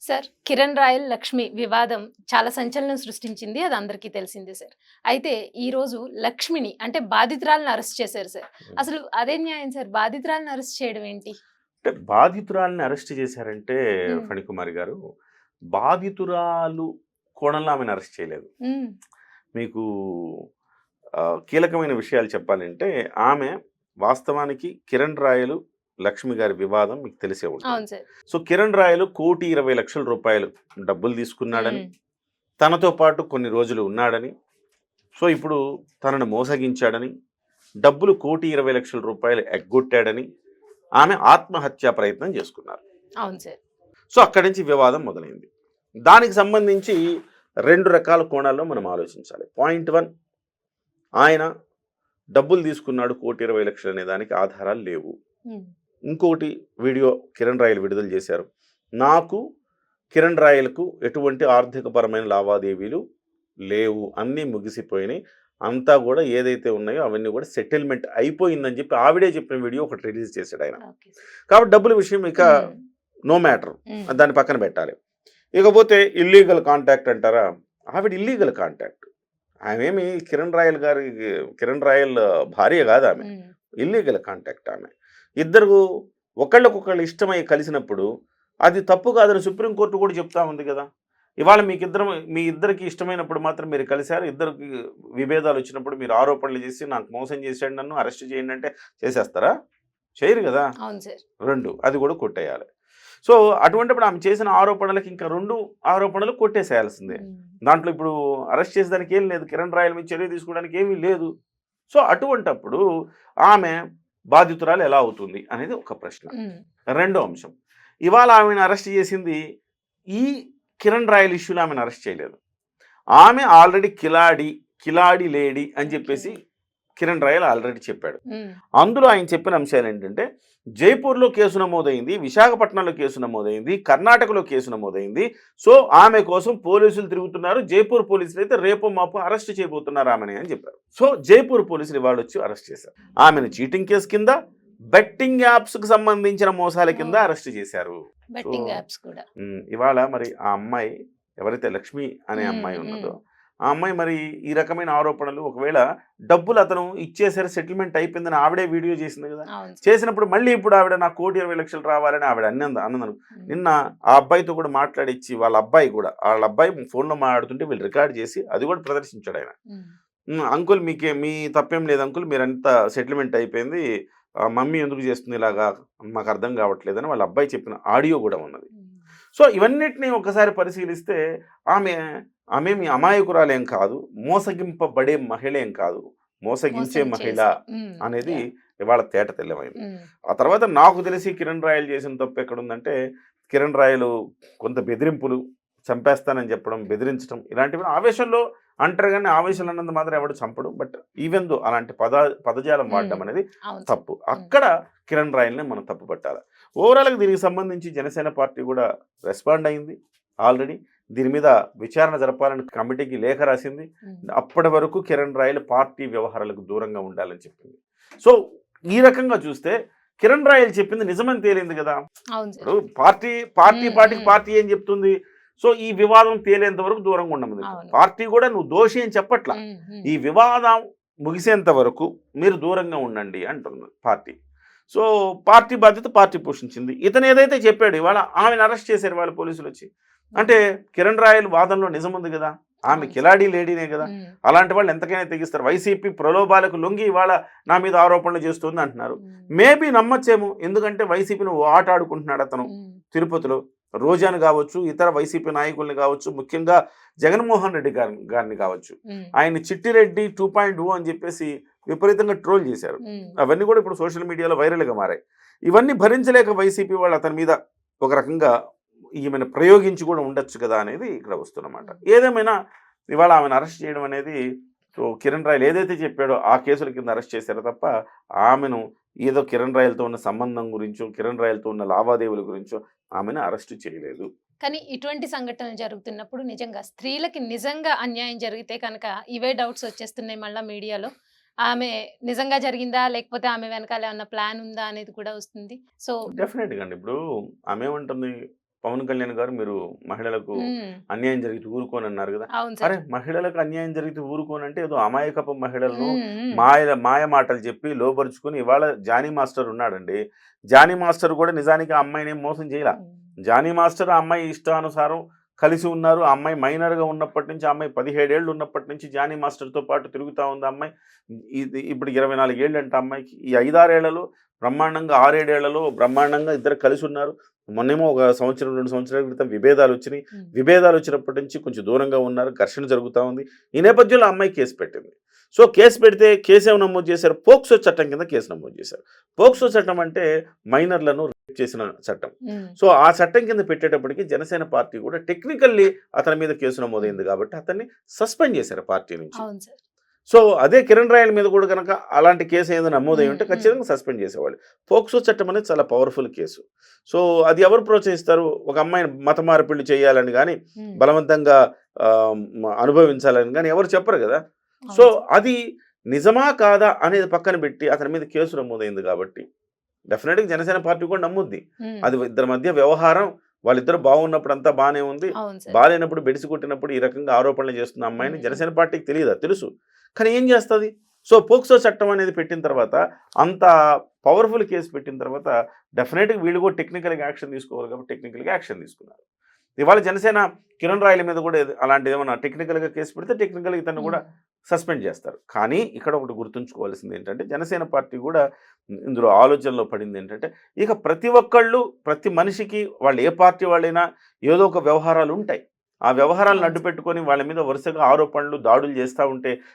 Sir, Kiran royal Lakshmi వివాదం చాలా సంచలనం సృష్టించింది. అది అందరికీ తెలిసిందే సార్. అయితే ఈరోజు లక్ష్మిని అంటే బాధితురాలను అరెస్ట్ చేశారు సార్. హ్మ్. అసలు అదేం న్యాయం సార్? బాధితురాలను అరెస్ట్ చేయడం ఏంటి? అంటే బాధితురాలిని అరెస్ట్ చేశారంటే హ్మ్. ఫణికుమారి గారు, బాధితురాలు కోణంలో ఆమెను అరెస్ట్ చేయలేదు. హ్మ్. మీకు కీలకమైన విషయాలు చెప్పాలంటే, ఆమె వాస్తవానికి కిరణ్ రాయలు, లక్ష్మి గారి వివాదం మీకు తెలిసే ఉంటుంది. అవును సార్. సో, కిరణ్ రాయలు ₹1,20,00,000 డబ్బులు తీసుకున్నాడని, హ్మ్. తనతో పాటు కొన్ని రోజులు ఉన్నాడని, సో, ఇప్పుడు తనను మోసగించాడని, డబ్బులు ₹1,20,00,000 ఎగ్గొట్టాడని, ఆమె ఆత్మహత్యా ప్రయత్నం చేసుకున్నారు. అవును సార్. సో, అక్కడి నుంచి వివాదం మొదలైంది. దానికి సంబంధించి 2 రకాల కోణాల్లో మనం ఆలోచించాలి. పాయింట్ 1, ఆయన డబ్బులు తీసుకున్నాడు 1,20,00,000 అనే దానికి ఆధారాలు లేవు. హ్మ్. ఇంకొకటి వీడియో కిరణ్ రాయలు విడుదల చేశారు. నాకు కిరణ్ రాయలకు ఎటువంటి ఆర్థికపరమైన లావాదేవీలు లేవు. అన్నీ ముగిసిపోయినాయి. అంతా కూడా ఏదైతే ఉన్నాయో అవన్నీ కూడా సెటిల్మెంట్ అయిపోయిందని చెప్పి ఆవిడే చెప్పిన వీడియో ఒకటి రిలీజ్ చేశాడు ఆయన. Okay sir. కాబట్టి డబ్బుల విషయం ఇక హ్మ్. No matter. హ్మ్. దాన్ని పక్కన పెట్టాలి. ఇకపోతే ఇల్లీగల్ కాంటాక్ట్ అంటారా? ఆవిడ ఇల్లీగల్ కాంటాక్ట్. ఆమెమి కిరణ్ రాయల్ భార్య కాదు ఆమె. హ్మ్. ఇల్లీగల్ కాంటాక్ట్ ఆమె. ఇద్దరు ఒకళ్ళకొకళ్ళు ఇష్టమై కలిసినప్పుడు అది తప్పు కాదని సుప్రీంకోర్టు కూడా చెప్తా ఉంది కదా. ఇవాళ మీ ఇద్దరికి ఇష్టమైనప్పుడు మాత్రం మీరు కలిశారు. ఇద్దరికి విభేదాలు వచ్చినప్పుడు మీరు ఆరోపణలు చేసి నాకు మోసం చేశాడు, నన్ను అరెస్ట్ చేయండి అంటే చేసేస్తారా? చేయరు కదా. అవును సార్. 2 అది కూడా కొట్టేయాలి. సో, అటువంటిప్పుడు ఆమె చేసిన ఆరోపణలకి ఇంకా 2 ఆరోపణలు కొట్టేసేయాల్సిందే. హ్మ్. దాంట్లో ఇప్పుడు అరెస్ట్ చేసేదానికి ఏం లేదు. కిరణ్ రాయల మీద చర్య తీసుకోవడానికి ఏమీ లేదు. సో, అటువంటప్పుడు ఆమె బాధితురాలు ఎలా అవుతుంది అనేది ఒక ప్రశ్న. హ్మ్. రెండో అంశం. ఇవాళ ఆమెను అరెస్ట్ చేసింది ఈ కిరణ్ రాయల్ ఇష్యూలో ఆమెను అరెస్ట్ చేయలేదు. ఆమె ఆల్రెడీ కిలాడి లేడీ అని చెప్పేసి కిరణ్ రాయల్ ఆల్రెడీ చెప్పాడు. హ్మ్. అందులో ఆయన చెప్పిన అంశాలు ఏంటంటే, జైపూర్‌లో కేసు నమోదైంది, విశాఖపట్నంలో కేసు నమోదైంది, కర్ణాటకలో కేసు నమోదైంది. సో, ఆమె కోసం పోలీసులు తిరుగుతున్నారు. జైపూర్ పోలీసులు అయితే రేపో మాపో అరెస్ట్ చేయబోతున్నారు ఆమెని అని చెప్పారు. సో, జైపూర్ పోలీసులు ఇవాళ వచ్చి అరెస్ట్ చేశారు. ఆమెను చీటింగ్ కేసు కింద, బెట్టింగ్ యాప్స్‌కి సంబంధించిన మోసాల కింద అరెస్ట్ చేశారు. సో, బెట్టింగ్ యాప్స్ కూడా. ఇవాళ మరి ఆ అమ్మాయి ఎవరైతే లక్ష్మి అనే హ్మ్. అమ్మాయి ఉన్నదో, హ్మ్. ఆ అమ్మాయి మరి ఈ రకమైన ఆరోపణలు ఒకవేళ డబ్బులు అతను ఇచ్చేసారు, సెటిల్మెంట్ అయిపోయిందని ఆవిడే వీడియో చేసింది కదా. అవును సార్. చేసినప్పుడు మళ్ళీ ఇప్పుడు ఆవిడ నాకు 1,20,00,000 రావాలని ఆవిడ అన్నదను. హ్మ్. నిన్న ఆ అబ్బాయితో కూడా మాట్లాడిచ్చి వాళ్ళ అబ్బాయి ఫోన్లో మాట్లాడుతుంటే వీళ్ళు రికార్డ్ చేసి అది కూడా ప్రదర్శించాడు ఆయన. హ్మ్. అంకుల్ మీ తప్పేం లేదు అంకుల్, మీరంతా సెటిల్మెంట్ అయిపోయింది. మమ్మీ ఎందుకు చేస్తుంది ఇలాగా మాకు అర్థం కావట్లేదని వాళ్ళ అబ్బాయి చెప్పిన ఆడియో కూడా ఉన్నది. హ్మ్. సో, ఇవన్నిటిని ఒకసారి పరిశీలిస్తే ఆమె ఆమెమి అమాయకురాలేం కాదు. మోసగింపబడే మహిళేం కాదు. మోసగించే మోసం మహిళ చేసి. హ్మ్. అనేది యాహ్! ఇవాళ తేట తెల్లమైంది. హ్మ్. ఆ తర్వాత నాకు తెలిసి కిరణ్ రాయల్ చేసిన తప్పు ఎక్కడుందంటే, కిరణ్ రాయలు కొంత బెదిరింపులు, చంపేస్తానని చెప్పడం, బెదిరించడం ఇలాంటివి ఆవేశంలో అంటారు గానీ, ఆవేశంలో అన్నంత మాత్రం ఎవడు చంపడు. బట్ ఈవెన్ దో అలాంటి పదజాలం హ్మ్. వాడడం అనేది అవును సార్. తప్పు. హ్మ్. అక్కడ కిరణ్ రాయల్‌ని మనం తప్పు పట్టాలి. ఓవరాల్‌గా దీనికి సంబంధించి జనసేన పార్టీ కూడా రెస్పాండ్ అయింది ఆల్రెడీ. దీని మీద విచారణ జరపాలని కమిటీకి లేఖ రాసింది. హ్మ్. అప్పటి వరకు కిరణ్ రాయల్ పార్టీ వ్యవహారాలకు దూరంగా ఉండాలని చెప్పింది. సో, ఈ రకంగా చూస్తే కిరణ్ రాయల్ చెప్పింది నిజమని తేలింది కదా. అవును సార్. ఇప్పుడు పార్టీకి హ్మ్. పార్టీ ఏం చెప్తుంది? సో, ఈ వివాదం తేలేంత వరకు దూరంగా ఉండమని. అవును. పార్టీ కూడా నువ్వు దోషి అని చెప్పట్లా. హ్మ్. హ్మ్. ఈ వివాదం ముగిసేంత వరకు మీరు దూరంగా ఉండండి అంటుంది పార్టీ. సో, పార్టీ బాధ్యత పార్టీ పోషించింది. ఇతను ఏదైతే చెప్పాడు ఇవాళ ఆమెను అరెస్ట్ చేశారు వాళ్ళ పోలీసులొచ్చి. అంటే కిరణ్ రాయల్ వాదనలో నిజముంది గదా. ఆమె అవును సార్. కిలాడీ లేడీనే గదా. హ్మ్. అలాంటి వాళ్ళు ఎంతకైనా తెగిస్తారు. వైసీపీ ప్రలోభాలకు లొంగి ఇవాళ నా మీద ఆరోపణలు చేస్తుంది అంటున్నారు. హ్మ్. మేబీ నమ్మచ్చేమో. ఎందుకంటే వైసీపీని ఓ ఆట ఆడుకుంటున్నాడు అతను హ్మ్. తిరుపతిలో. రోజాను గావచ్చు, ఇతర వైసీపీ నాయకుల్ని గావచ్చు, ముఖ్యంగా జగన్మోహన్ రెడ్డి గారిని గావచ్చు. హ్మ్. ఆయన చిట్టిరెడ్డి 2.0 అని చెప్పేసి విపరీతంగా ట్రోల్ చేశారు. హ్మ్. అవన్నీ కూడా ఇప్పుడు సోషల్ మీడియాలో వైరల్‌గా మారాయి. ఇవన్నీ భరించలేక వైసీపీ వాళ్ళు అతని మీద ఒక రకంగా ఈమెను ప్రయోగించి కూడా ఉండొచ్చు కదా అనేది ఇక్కడ వస్తున్నమాట. ఏదేమైనా ఇవాళ ఆమెను అరెస్ట్ చేయడం అనేది, సో, కిరణ్ రాయల్ ఏదైతే చెప్పాడో ఆ కేసుల కింద అరెస్ట్ చేశారో తప్ప ఆమెను ఏదో కిరణ్ రాయల్‌తో ఉన్న సంబంధం గురించో, కిరణ్ రాయల్‌తో ఉన్న లావాదేవీల గురించో ఆమెను అరెస్ట్ చేయలేదు. కానీ ఇటువంటి సంఘటనలు జరుగుతున్నప్పుడు నిజంగా స్త్రీలకి నిజంగా అన్యాయం జరిగితే కనుక ఇవే డౌట్స్ వచ్చేస్తున్నాయి మళ్ళా మీడియాలో. ఆమె నిజంగా జరిగిందా? లేకపోతే ఆమె వెనకాల ఏమన్నా ప్లాన్ ఉందా? అనేది కూడా వస్తుంది. సో డెఫినెట్‌గా అండి. ఇప్పుడు ఆమె ఏమంటుంది, పవన్ కళ్యాణ్ గారు మీరు మహిళలకు అన్యాయం జరిగితే ఊరుకోని అన్నారు కదా. అవును అరే సార్. మహిళలకు అన్యాయం జరిగితే ఊరుకోనంటే ఏదో అమాయకపు మహిళలను హ్మ్. హ్మ్. మాయ మాటలు చెప్పి లోబరుచుకుని ఇవాళ జానీ మాస్టర్ ఉన్నాడండి. జానీ మాస్టర్ కూడా నిజానికి ఆ అమ్మాయిని ఏం మోసం చేయలే. జానీ మాస్టర్ ఆ అమ్మాయి ఇష్టానుసారం కలిసి ఉన్నారు. ఆ అమ్మాయి మైనర్‌గా ఉన్నప్పటి నుంచి, ఆ అమ్మాయి 17 ఏళ్ళు ఉన్నప్పటి నుంచి జానీ మాస్టర్‌తో పాటు తిరుగుతా ఉంది ఆ అమ్మాయి. ఇది ఇప్పుడు 24 ఏళ్ళంట ఆ అమ్మాయికి. ఈ 5, 6 ఏళ్లలో బ్రహ్మాండంగా 6, 7 ఏళ్లలో బ్రహ్మాండంగా ఇద్దరు కలిసి ఉన్నారు. మొన్నేమో ఒక సంవత్సరం, 2 సంవత్సరాల క్రితం విభేదాలొచ్చినాయి. హ్మ్. విభేదాలొచ్చినప్పటి నుంచి కొంచెం దూరంగా ఉన్నారు. ఘర్షణ జరుగుతా ఉంది. ఈ నేపథ్యంలో ఆ అమ్మాయి కేసు పెట్టింది. సో, కేసు పెడితే కేసేం నమోదు చేశారు? పోక్సో చట్టం కింద కేసు నమోదు చేశారు. పోక్సో చట్టం అంటే మైనర్‌లను రేప్ చేసిన చట్టం. హ్మ్. సో, ఆ చట్టం కింద పెట్టేటప్పటికి జనసేన పార్టీ కూడా టెక్నికల్లీ అతని మీద కేసు నమోదైంది కాబట్టి అతన్ని సస్పెండ్ చేశారు పార్టీ నుంచి. అవును సార్. సో, అదే కిరణ్ రాయల మీద కూడా గనక అలాంటి కేసు ఏదైనా నమోదై ఉంటే హ్మ్. ఖచ్చితంగా సస్పెండ్ చేసేవాళ్ళు. పోక్సో చట్టం అనేది చాలా పవర్‌ఫుల్ కేసు. సో, అది ఎవరు ప్రోత్సహిస్తారు? ఒక అమ్మాయిని మత మార్పిడి చేయాలని గాని, హ్మ్. బలవంతంగా అనుభవించాలని గాని ఎవరు చెప్పరు గదా. సో, అవును సార్. అది నిజమా? కాదా? అనేది పక్కన పెట్టి అతని మీద కేసు నమోదైంది కాబట్టి డెఫినెట్‌గా జనసేన పార్టీ కూడా నమ్ముద్ది. హ్మ్. అది ఇద్దరి మధ్య వ్యవహారం. వాళ్ళిద్దరూ బాగున్నప్పుడు అంతా బానే ఉంది. అవును సార్. బాలేనప్పుడు బెడిసి కొట్టినప్పుడు ఈ రకంగా ఆరోపణలు చేస్తున్న అమ్మాయిని హ్మ్. జనసేన పార్టీకి తెలీదా? తెలుసు. కానీ ఏం చేస్తది? సో, పోక్సో చట్టం అనేది పెట్టిన తర్వాత అంత పవర్‌ఫుల్ కేస్ పెట్టిన తర్వాత డెఫినెట్‌గా వీళ్ళు కూడా టెక్నికల్‌గా యాక్షన్ తీసుకోవాలి కాబట్టి టెక్నికల్‌గా యాక్షన్ తీసుకున్నారు. ఇవాళ జనసేన కిరణ్ రాయల మీద కూడా అలాంటిదేమన్నా టెక్నికల్‌గా కేసు పెడితే టెక్నికల్‌గా ఇతన్ని కూడా హ్మ్. సస్పెండ్ చేస్తారు. కానీ ఇక్కడ ఒకటి గుర్తుంచుకోవాల్సింది ఏంటంటే జనసేన పార్టీ కూడా ఇందులో ఆలోచనలో పడింది ఏంటంటే ఇక ప్రతి ఒక్కళ్ళు ప్రతి మనిషికి వాళ్ళు ఏ పార్టీ వాళ్ళైనా ఏదో ఒక వ్యవహారాలు ఉంటాయి. ఆ వ్యవహారాలను అవును అడ్డు సార్. పెట్టుకొని వాళ్ళ మీద వరుసగా ఆరోపణలు, దాడులు చేస్తా ఉంటే